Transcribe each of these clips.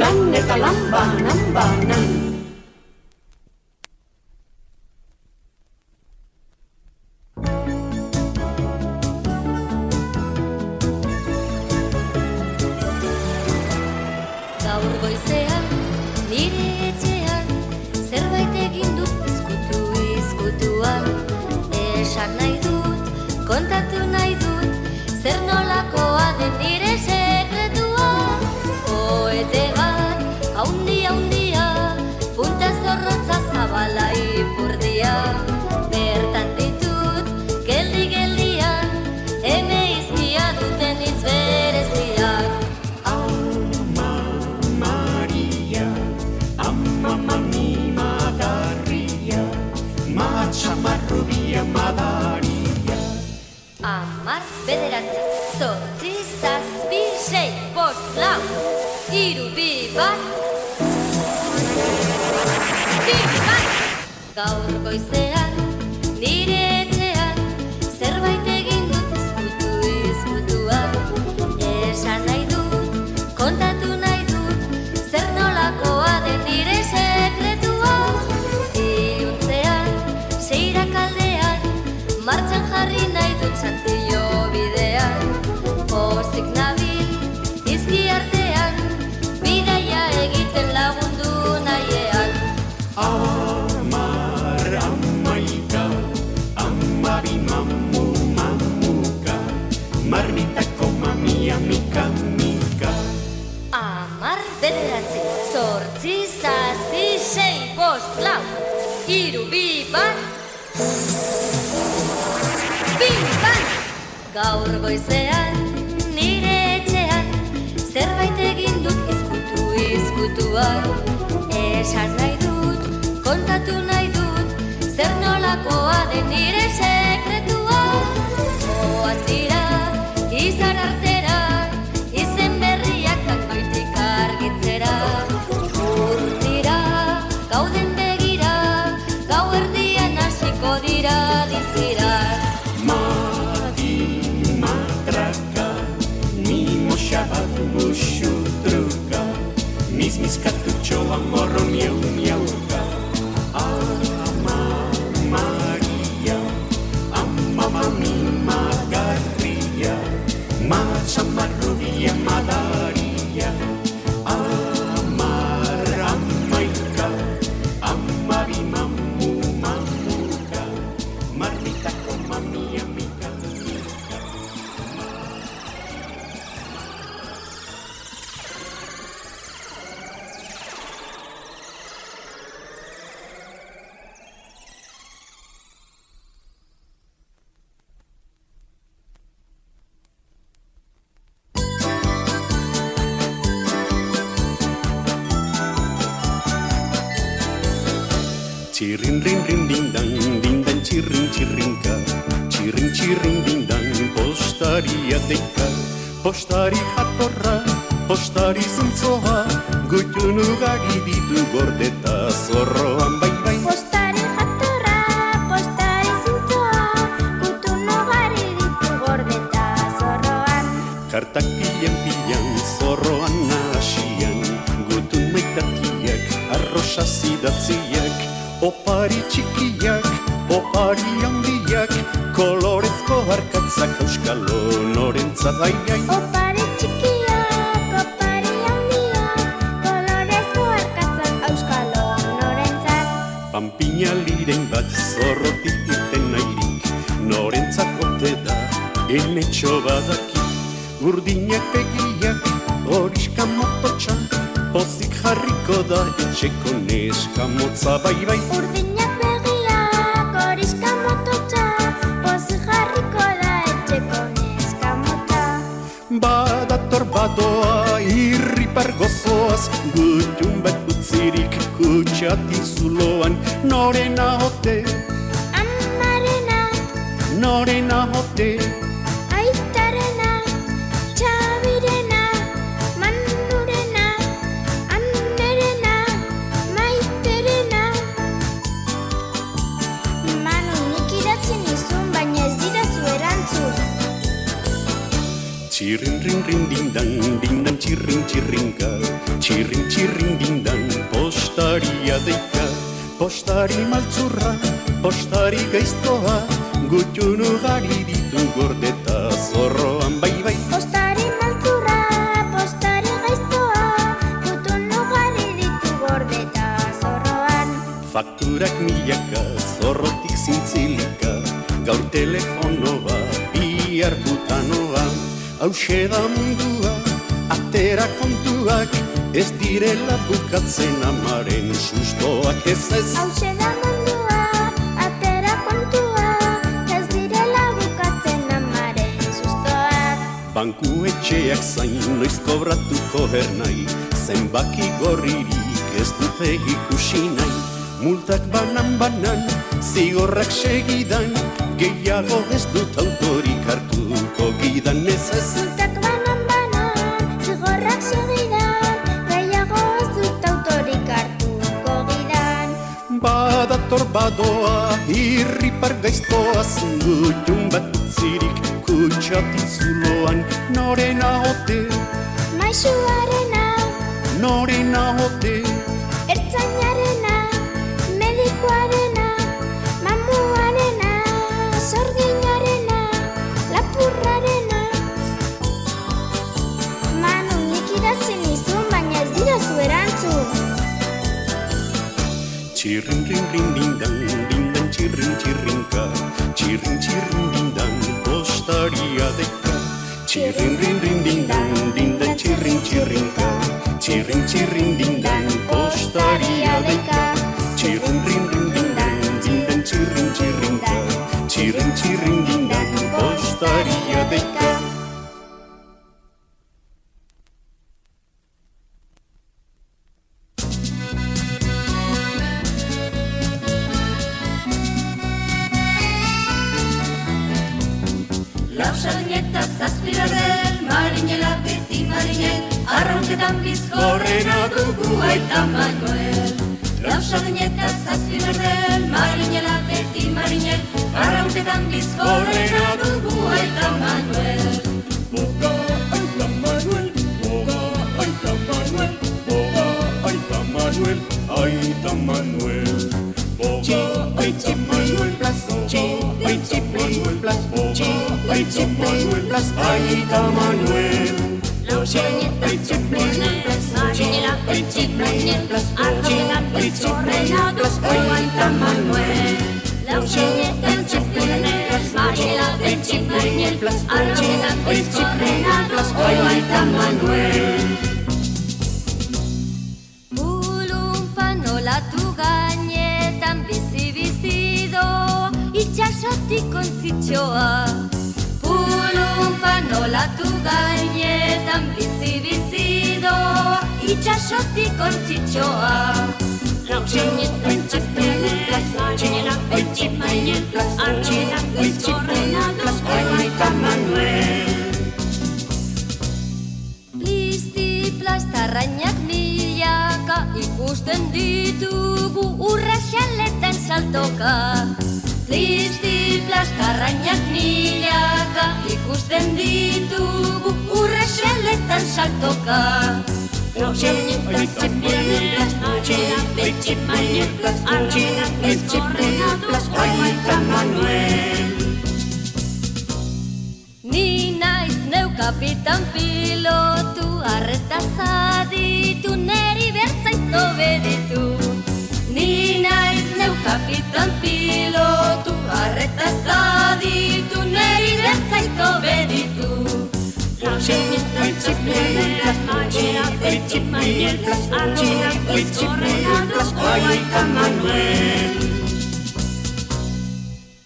lan eta lan banan. Gaur goizean, nire etxean, zerbait egin dut izkutuan. Esan nahi dut, kontatu nahi dut, zer nolakoa den nire sekretua. Koete bat, haundia, punta zorrotza zabala ipurdia. Bertan ditut, geldian, eme izkia duten hitz bereziak. Matxamarrubia madaria. 10, 9, 8, 7, 6, 5, 4, 3, 2, 1. Gaur goizean, nire etxean, zerbait egin dut izkutuan. Esan nahi dut, kontatu nahi dut, zer nolakoa den nire sekretua. Seirakaldean, martxan jarri nahi dut santillo bidean. Pozik nabil, izki artean, bidaia egiten lagundu nahiean. Amar, amaika, amabi, mamuka, marmitako mamia, mika. 10, 9, 8, 7, 6, 5, 4, 3, 2, 1. Gaur goizean, nire etxean, zerbait egin dut izkutuan. Esan nahi dut, kontatu nahi dut, zer nolakoa den nire sekretua. Oan dira, izar artera, izen berriak kanpaitik argitzera. Urtira, gauden begira, gau erdian hasiko dira dizgira. Matraka, mimoxabat muxutruka, mizmizkatutxoa morro miauka. Ama Maria, ama mami magarria, matxamarrubia madaria. Amar, amaika, amabi, mamuka, marmitako mamia, mika. Chirrin, rin, rin, dindan, chirrin, chirrinka. Chirrin, chirrin, dindan, postaria deika. Postari jatorra, postari zuntzoa, gutun ugari ditu gordeta zorroan bai. Postari jatorra, postari zuntzoa, gutun ugari ditu gordeta zorroan. Kartak pilan, zorroan nahasian, gutun maitakiak, arrosa zidatziak. Opari txikiak, opari handiak, kolorezko harkatzak euskalo norentzat aiai. Opari txikiak, opari handiak, kolorezko harkatzak euskalo norentzat. Panpina liren bat zorrotik irten nahirik, norentzat ote da, enetxo badaki. Urdinak begiak, horiska mototxak, pozik jarriko da etxeko neska motza bai. Urdinak begiak, horiska mototxa, pozik jarriko da etxeko neska motza. Badator badoa irripar gozoaz, gutun bat utzirik kutsati zuloan. Norena hote, Amarena, norena hote, aitarena, txabirena, manurena, anderena, maiterena. Manu, nik idatzen izun, baina ez didazu erantzun. Chirrin, rin, rin, dindan, txirrin-txirrinka, txirrin-txirrin-dindan, postaria deika. Postari maltzurra, postari gaiztoa, gutxun ugari ditu gordeta zorroan bai. Postari maltzurra, postari gaiztoa, gutxun ugari ditu gordeta zorroan. Fakturak milaka, zorrotik zintzilika, gaur telefonoa, bihar butanoa. Hauxe da mundua, atera kontuak, ez direla bukatzen amaren sustoak ez. Hauxe da mundua, atera kontua, ez direla bukatzen amaren sustoak. Banku etxeak zain noiz kobratuko hernai, zenbaki gorririk ez dute ikusi nahi. Multak banan, zigorrak segidan, gehiago ez dut autorik hartuko gidan ez. Multak banan, zigorrak segidan, gehiago ez dut autorik hartuko gidan. Badator badoa, irripar gaiztoaz, gutxun bat utzirik, kutsatik zuloan. Norena ote, Maisuarena, norena ote, ertzainarena, medikuarena, mamuarena, sorginarena, lapurrarena. Manu, nik idatzen izun, baina ez didazu erantzun. Txirrin-rin-rin-dindan, dindan txirrin-txirrinka, txirrin-txirrin-dindan, postaria deka. Txirrin-rin-rin-dindan, dindan txirrin-txirrinka, txirrin-txirrin-dindan, postaria deka. Txirrin-rin-rin-dindan, dindan txirrin-txirrinka, txirrin-txirrin-dindan, postaria deka. Lausaineta zazpirardel, marinela beti marinel, arraunketan bizkorrena dugu aita Manuel. Lausaineta zazpirardel, marinela beti marinel, arraunketan bizkorrena dugu aita Manuel. Boga aita Manuel, boga aita Manuel, boga aita Manuel, aita Manuel. Boga aita Manuel, boga aita Manuel, boga aita Manuel, aita Manuel. Lausaineta zazpirardel, marinela beti marinel, arraunketan bizkorrena dugu aita Manuel. Lausaineta zazpirardel, marinela beti marinel, arraunketan bizkorrena dugu aita Manuel. Pulumpan olatu gainetan bizi-bizi doa, itxasotik ontzitxoa. Pulumpan olatu gainetan bizi-bizi doa, itxasotik ontzitxoa. Lausaineta zazpirardel, marinela beti marinel, arraunketan bizkorrena dugu aita Manuel. Plastarrainak milaka ikusten ditugu urraxaletan saltoka. Plastarrainak milaka ikusten ditugu urraxaletan saltoka. Lausaineta zazpirardel, marinela beti marinel, arraunketan bizkorrena dugu aita Manuel. Ni naiz neu kapitan pilotu, arretaz aditu, neri bertzaito beditu. Ni naiz neu kapitan pilotu, arretaz aditu, neri bertzaito beditu. Lausaineta zazpirardel, marinela beti marinel, arraunketan bizkorrena dugu aita Manuel.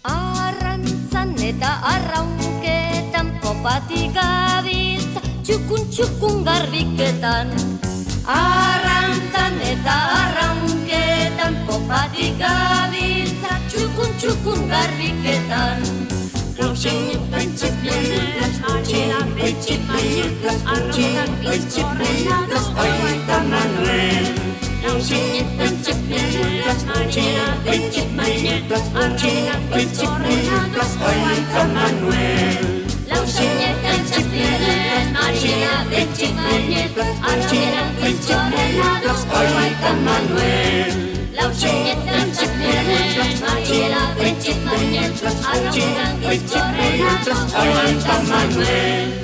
Arrantzan eta arraunketan popatik gabiltza, txukun garbiketan. Arrantzan eta arraunketan popatik gabiltza, txukun garbiketan. Lausaineta zazpirardel, marinela beti marinel, arraunketan bizkorrena dugu aita Manuel. Lausaineta zazpirardel, marinela beti marinel, arraunketan bizkorrena dugu aita Manuel. Lausaineta zazpirardel, marinela beti marinel, Aita Manuel. Lausenetan zazperen, Mariela betxet bainen, arrogan gizkorrela, Aita Manuel.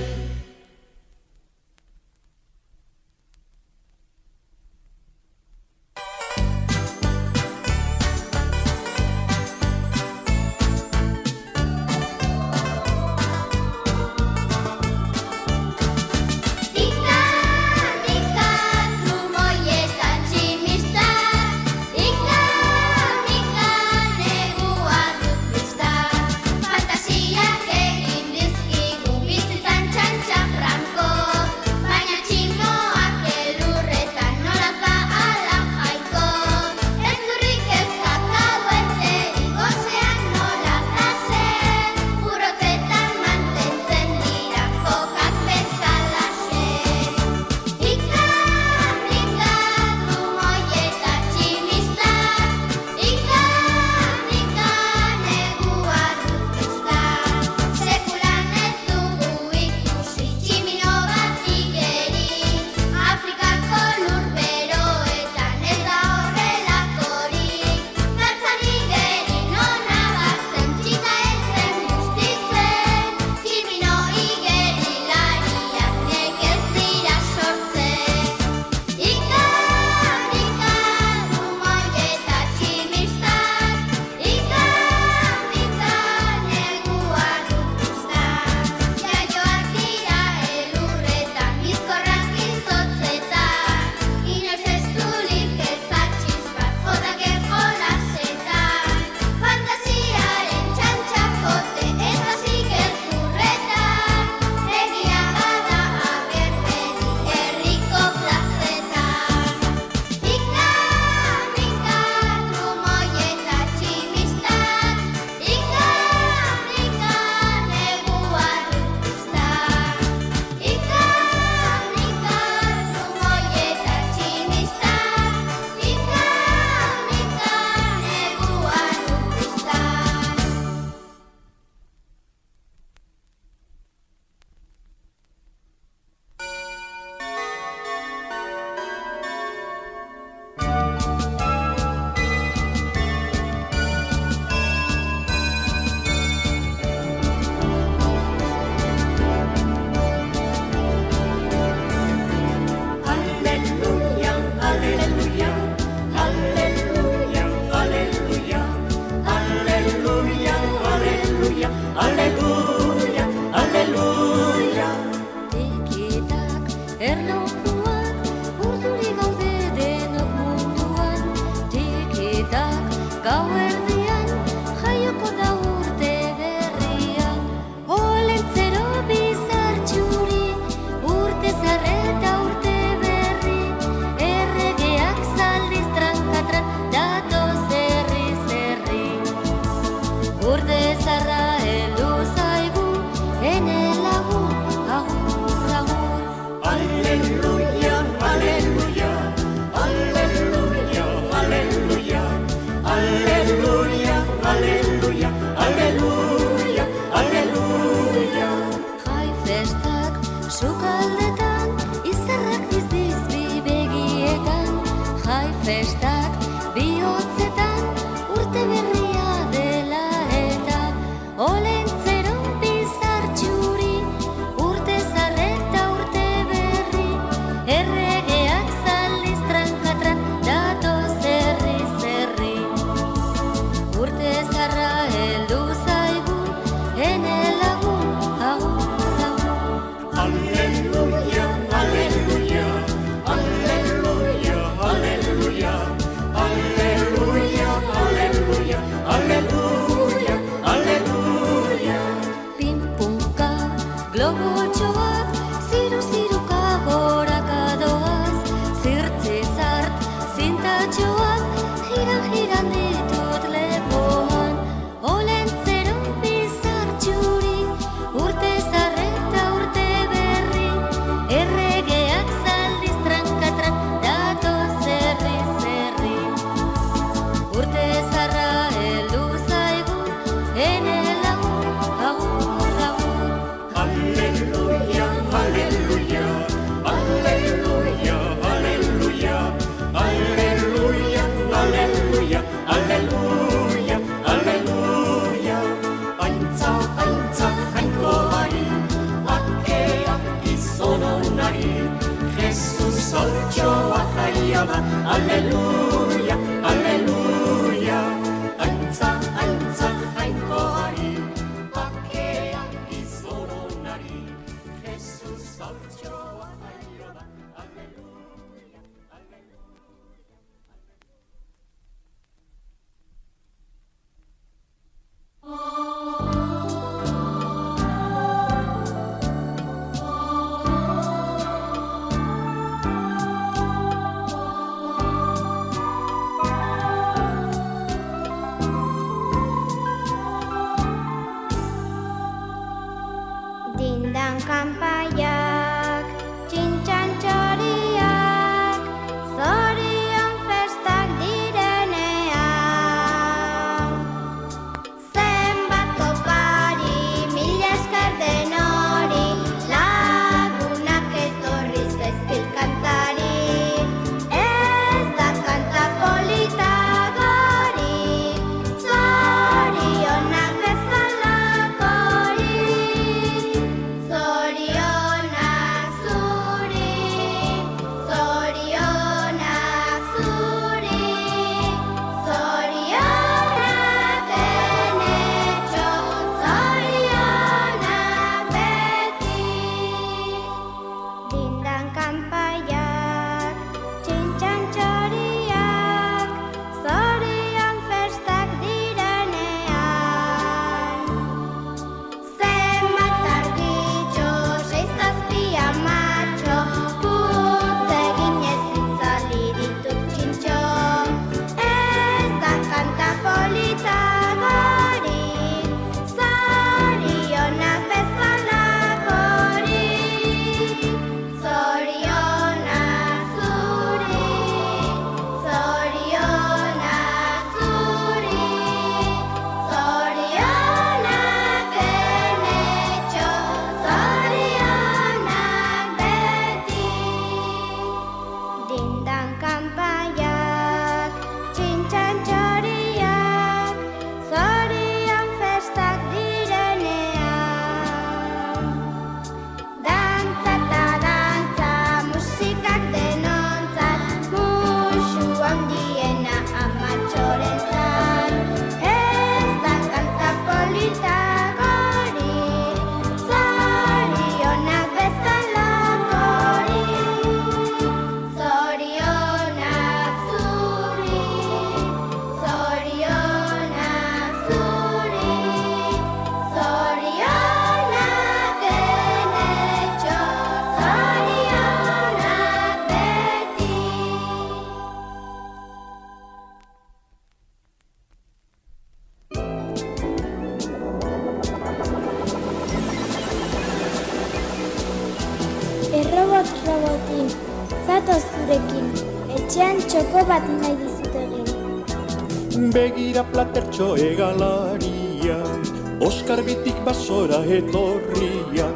Alleluia. zorionari, Jesus zortxoa jaia da, aleluia, aleluia. Aintza, aintza, jainkoari, bakea izoronari, Jesus zortxoa jaia da, aleluia, aleluia. Dindan kanpaiak, txintxan txoriak, zorion festak direnean. Zenbat kopari, mila esker denori, lagunak etorri zaizkil kantari. Ez da kanta polita gori, zorionak bezalakori. Zorionak zuri, zorionak zuri, zorionak denetxo, zorionak beti. Dindan kanpaiak, txintxan txoriak, zorion festak direnean. Zenbat argitxo, 6-7 amatxo, putz eginez itzali ditut txintxo. Ez da kanta polita gori, zorionak bezalakori. Zorionak zuri, zorionak zuri, zorionak denetxo, zorionak beti. Dindan kanpaiak, txintxan txoriak, zorion festak direnean. Dantza eta dantza, musikak denontzat, musu handiena amatxorentzat. Ez da kanta polita gori, zorionak bezalakori. Zorionak zuri, zorionak zuri, zorionak denetxo, zorionak beti. Errobot robotin, zatoz gurekin, etxean txoko bat nahi dizut egin. Begira platertxo egalaria, Oskar bitik basora etorria.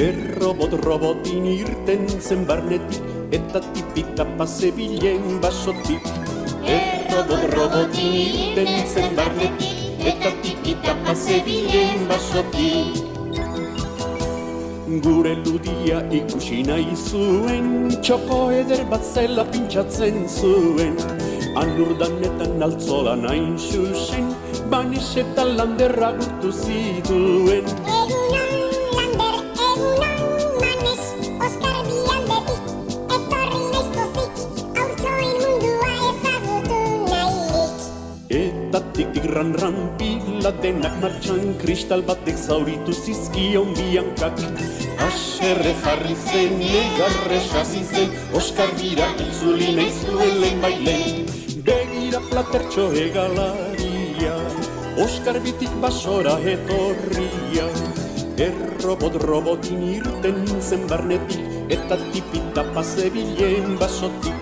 Errobot robotin irten zen barnetik, eta tipitapa zebilen basotik. Errobot robotin irten zen barnetik, eta tipitapa zebilen basotik. Gure ludia ikusi nahi zuen, txoko eder bat zela pintxatzen zuen. Anurdanetan altzolan hain xuxen, banes eta landerra gurtu ziduen. Egunon, Lander, egunon, Manes, Oskar bialdetik, etorri naiz pozik, haurtxoen mundua ezagutu nahirik. Eta tik-tik ran-ran pila denak martxan, kristal batek zauritu zizkion biankak. Aserre jarri zen, negarre sasi zen, Oskar bira itzuli nahi zuen lehen bailen. Begira platertxo egalaria, Oskar bitik basora etorria. Errobot robotin irten zen barnetik, eta tipitapa zebilen basotik.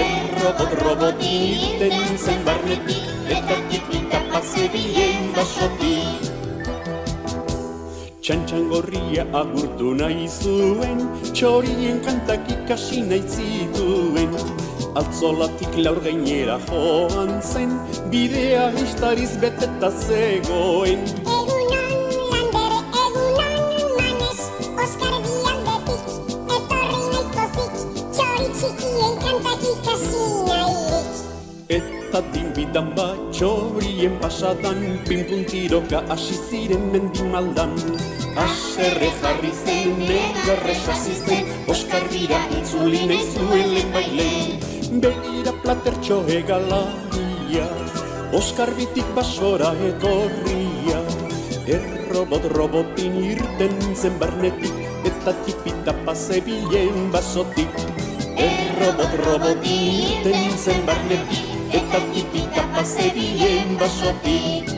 Errobot robotin irten zen barnetik, eta tipitapa zebilen basotik. Txantxan gorria agurtu nahi zuen, txorien kantak ikasi nahi zituen. Altzolatik laur gainera joan zen, bidea istariz beteta zegoen. Egunon, Lander, egunon, Manes, Oskar bialdetik, etorri Tadin bidan bat txorien pasadan, pinpuntiroka hasi ziren mendimaldan. Haserre jarri zen, negarre sasi zen, Oskar bira itzuli nahi zuen lehenbailen. Begira platertxo egalaria, Oskar bitik basora etorria. Robotin irten zen barnetik, eta tipitapa zebilen basotik. Robotin irten zen barnetik, eta tipitapa zebilen basotik.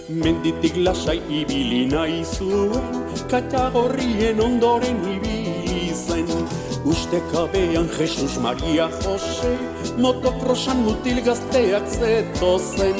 Menditik lasai ibili nahi zuen, Katagorrien ondoren ibili zen. Ustekabean Jesus Maria Jose, motokrosan mutil gazteak zetozen.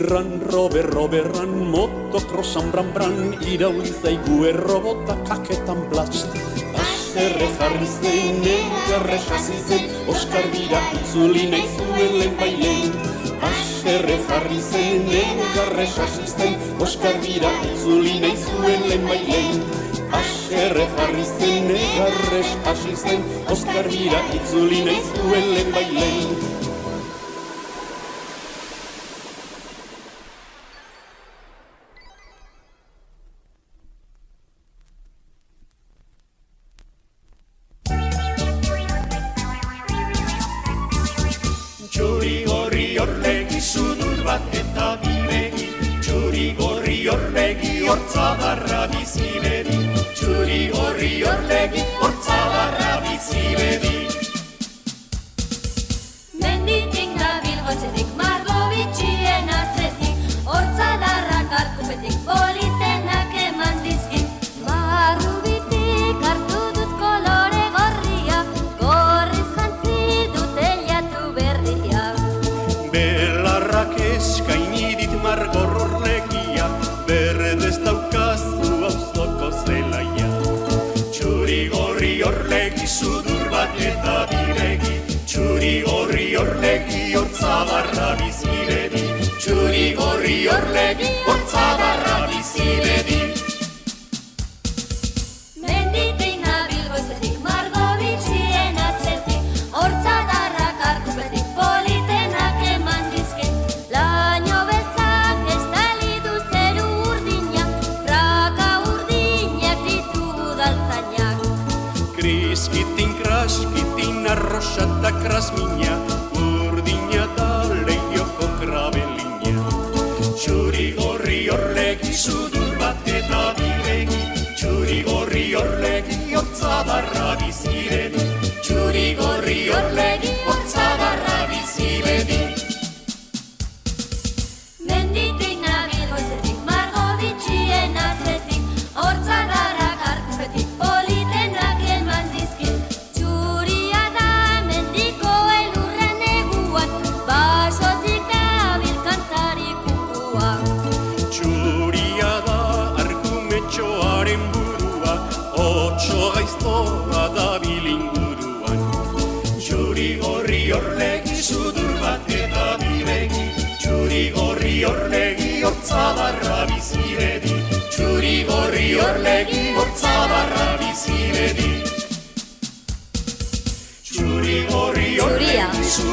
Ran, Robert, motokrosan bran, irauli zaigu errobota kaketan blast. Haserre jarri zen, negarre sasi zen, Oskar bira itzuli nahi zuen lehenbailen. Haserre jarri zen, negarre sasi zen, Oskar bira itzuli nahi zuen lehenbailen. Haserre jarri zen, negarre sasi zen, Oskar bira itzuli nahi zuen lehenbailen.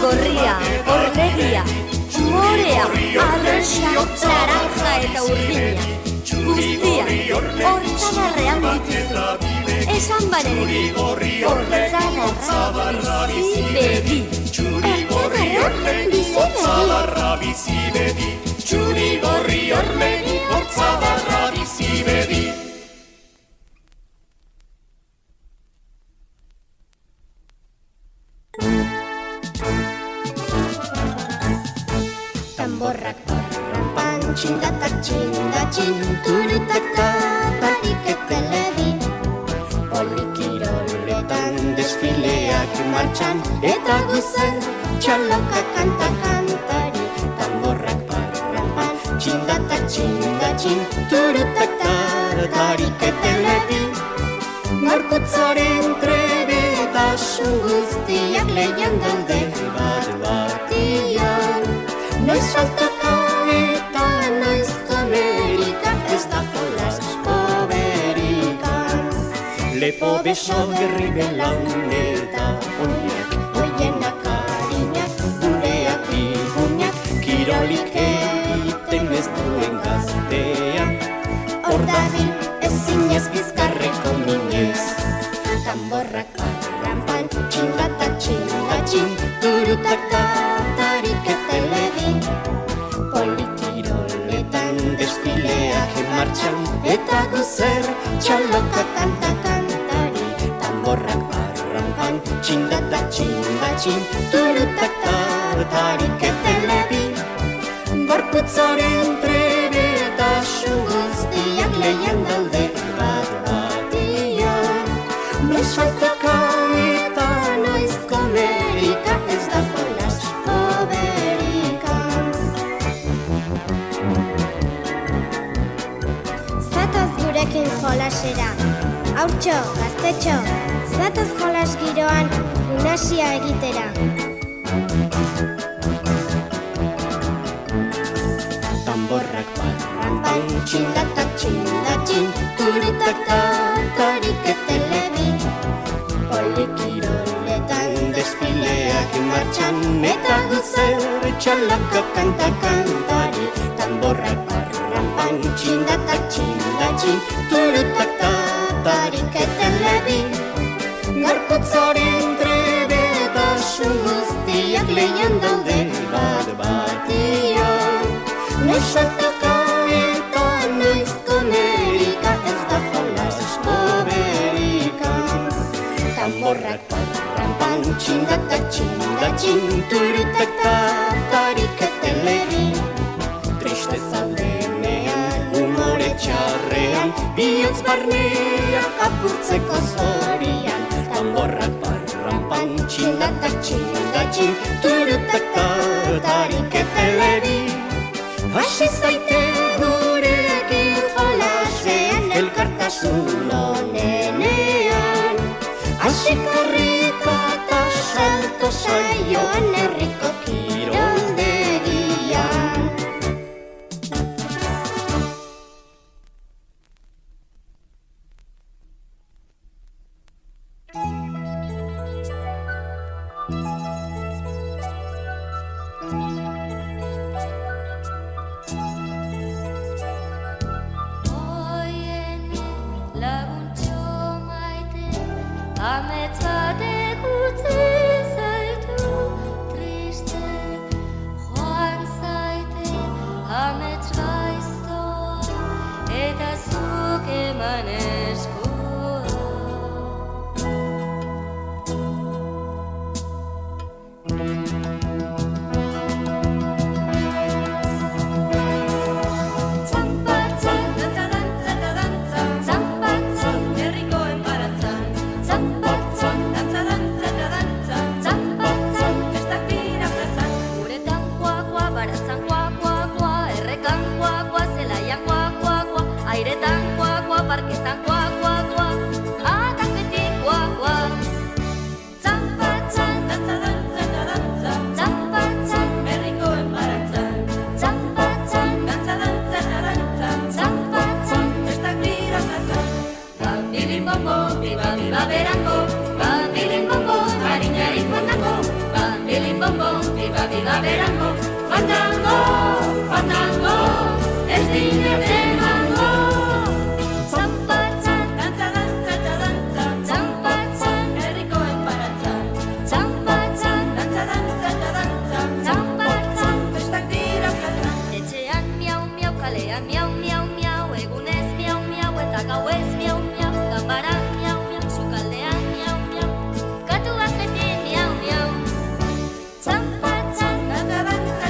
Gorria, ordegia, umorea, alerxa, naranja eta urdina. Guztia, hortzadarrean dituzu. Esan barekin, hortzadarra bizi bedi. Hortzadarra bizi bedi. Txuri gorri orlegi, hortzadarra bizi bedi. Tamborrak parrampan, txindatak txindatxin, turutak tariketelebi. Polikiroletan desfileak martxan, eta guzen txaloka kanta-kantari. Tamborrak parrampan, txindatak txindatxin, turutak tariketelebi. Gorputzaren trebetasun guztiak lehian daude bat-batian. Noiz saltaka eta noiz Amerika lepo beso gerri belauneta oinak, oienak harinak, gureak bigunak, kirolik egiten ez duen gaztea. Hor dabil ezinez bizkarreko minez, tamborrak parrampan, txindatak txindatxin, turutak tatarik etelebi. Polikiroletan desfileak martxan, eta guzer txaloka kanta-kantari. Tamborrak parrampan, txindatak txindatxin, turutak tatarik etelebi. Gorputzaren trebetasun guztiak lehian daude bat batian. Noiz faltaka eta noiz komerika, ez da jolas oberikan. Zatoz gurekin jolasera, haurtxo, gaztetxo, zatoz jolas giroan gimnasia egitera. Tamborrak parrampan, txindatak txindatxin, turutak tatarik etelebi. Polikiroletan desfileak martxan, eta guzer txaloka kanta-kantari. Tamborrak parrampan, txindatak txindatxin, turutak tatarik etelebi. Gorputzaren trebetasun guztiak lehian daude bat batian. Noiz saltoka eta noiz komerika, ez da jolas oberikan. Tamborrak parrampan, txindatak txindatxin, turutak tatarik etelebi. Triste zaudenean, umore txarrean, bihotz barneak apurtzeko zorian. Tamborrak parrampan, txindatak txindatxin, turutak tatarik etelebi. Hasi zaite gurekin jolasean, elkartasun onenean. Hasi korrika eta salto saioan, herriko kiroldegian. Amets batek utzi zaitu triste, joan zaite amets gaiztoa, eta zuk eman eskua. Zanpatzan, dantza, dantza eta dantza, zanpatzan, herrikoen barantzan. Zanpatzan, dantza, dantza eta dantza, zanpatzan, festak dira plazan. Uretan kuakua, barantzan kuakuakua, errekan kuakua, zelaian kuakuakua, airetan kuakua, parketan kuakuakua, atak beti kuakua. Zanpatzan, dantza, dantza eta dantza, zanpatzan, herrikoen barantzan. Zanpatzan, dantza, dantza eta dantza, zanpatzan, festak dira plazan. Bambilin bombo, biba biba berango, bambilin bombo, harinari fandango. Bambilin bombo, biba biba berango, fandango, fandango, ez dinerte emango. Zanpatzan, dantza, dantza eta dantza, zanpatzan, herrikoen barantzan. Zanpatzan, dantza, dantza eta dantza, zanpatzan, festak dira plazan. Etxean miau miau, kalean miau miau miau, egunez miau miau eta gauez miau miau, ganbaran miau miau, sukaldean miau miau, katuak beti miau miau. Zanpatzan, dantza, dantza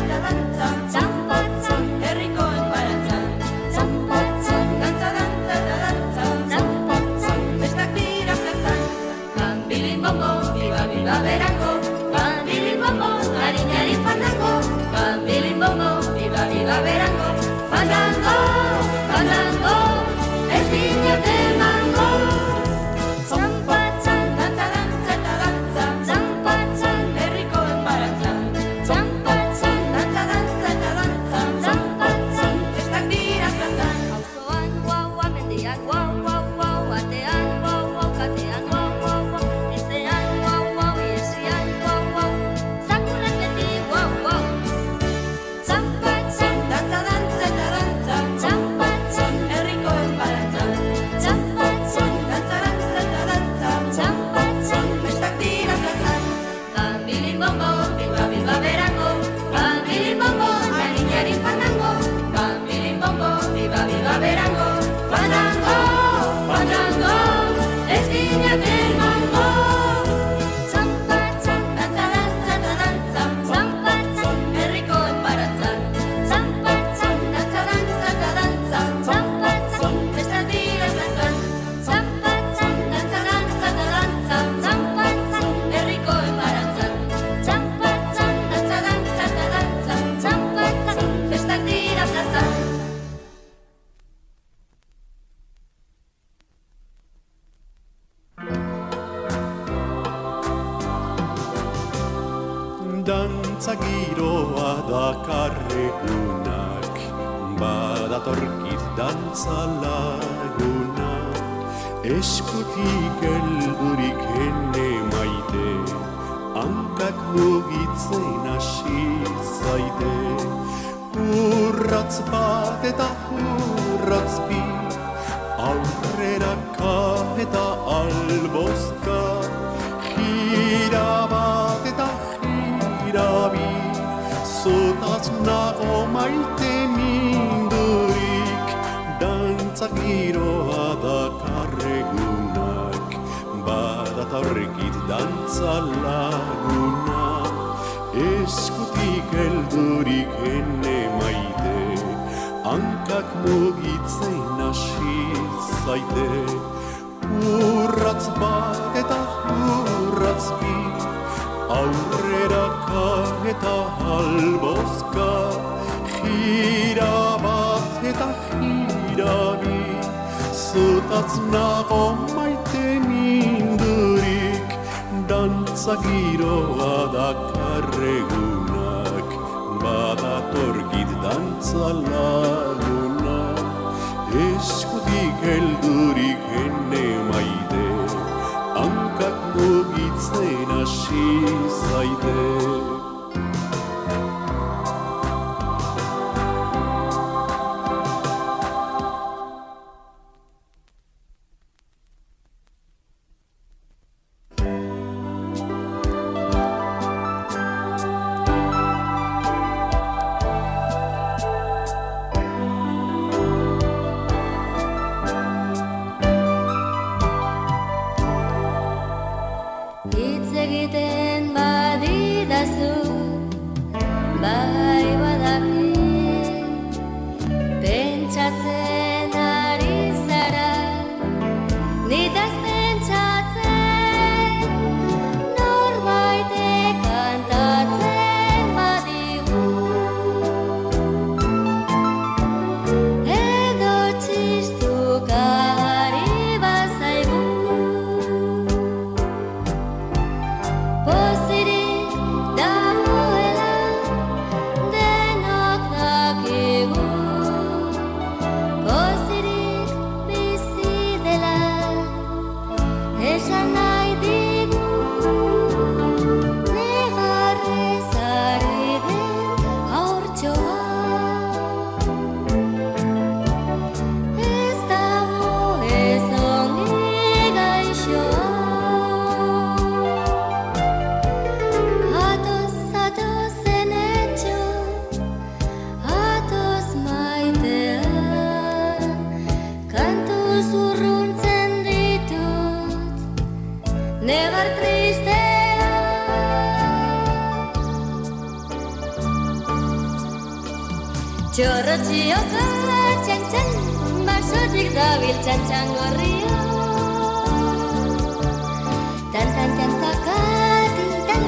giroa dakarregunak, badatorkit dantza laguna. Eskutik heldurik ene maite, hankak mugitzen hasi zaite. Urratz bat eta urratz bi, aurreraka eta albozka. Gira bat eta gira bi, zutaz nago maite mindurik. Dantzak giroa dakarregunak, badatorkit dantza laguna. Eskutik heldurik ene maite, hankak mugitzen hasi zaite. Urratz bat eta urratz bi, aurreraka eta albozka. Gira bat eta gira bi, zutaz nago maite mindurik. Dantza giroa dakarregunak, badatorkit dantza laguna. Eskutik heldurik ene maite, hankak mugitzen hasi zaite. Hitz egiten badidazu, bai badakit, pentsatzen ari zara, nitaz pentsatzen, norbaitek kantatzen badigu. Edo txistukari bazaigu. Pozirik dagoela denok dakigu, pozirik bizi dela esan nahi digu. Negarrez ari den haurtxoa, ez dago ez ongi gaixoa. Atoz enetxo, atoz maitea, kantu zurruntzen ditut, negar tristea. Txorro txioka txan-txan, basotik dabil txan-txan gorria. Tan-tan-tantaka tintan,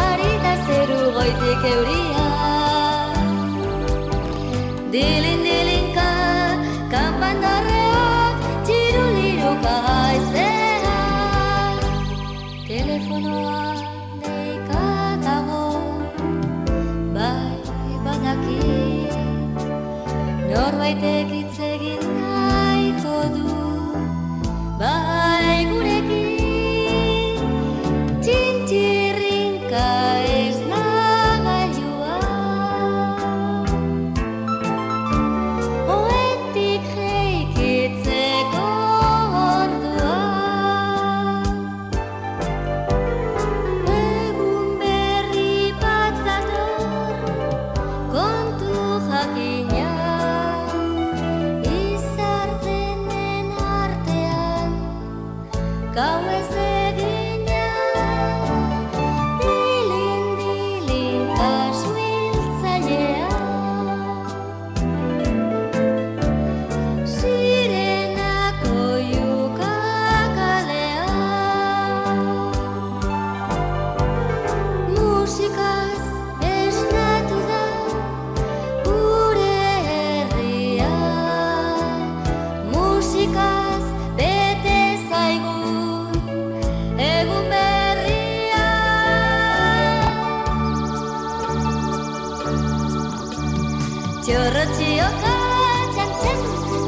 ari da zeru goitik euria. Dilin-dilinka, kanpandarreak, txiruliruka haizea. Telefonoa deika dago, bai badakit, norbaitek hitz egin nahiko du, bai gurekin. Txintxirrinka ez nagailua, oetik jeikitzeko ordua. Egun berri bat dator, kontu jakina, Txorrotxioka txantxan,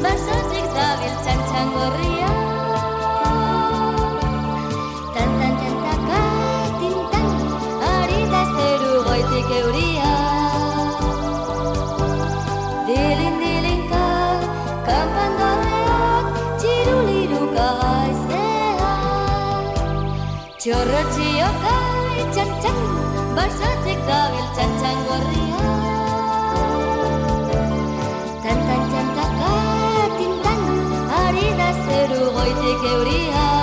basotik dabil txantxan gorria. Tantan txantaka tintan, ari da zeru goitik euria. Dilin-dilinka, kanpan dorreak, txiruliruka haizeak. Txorrotxioka txantxan, basotik dabil txantxan gorria. Tantan txantaka tintan, ari da zeru goitik euria.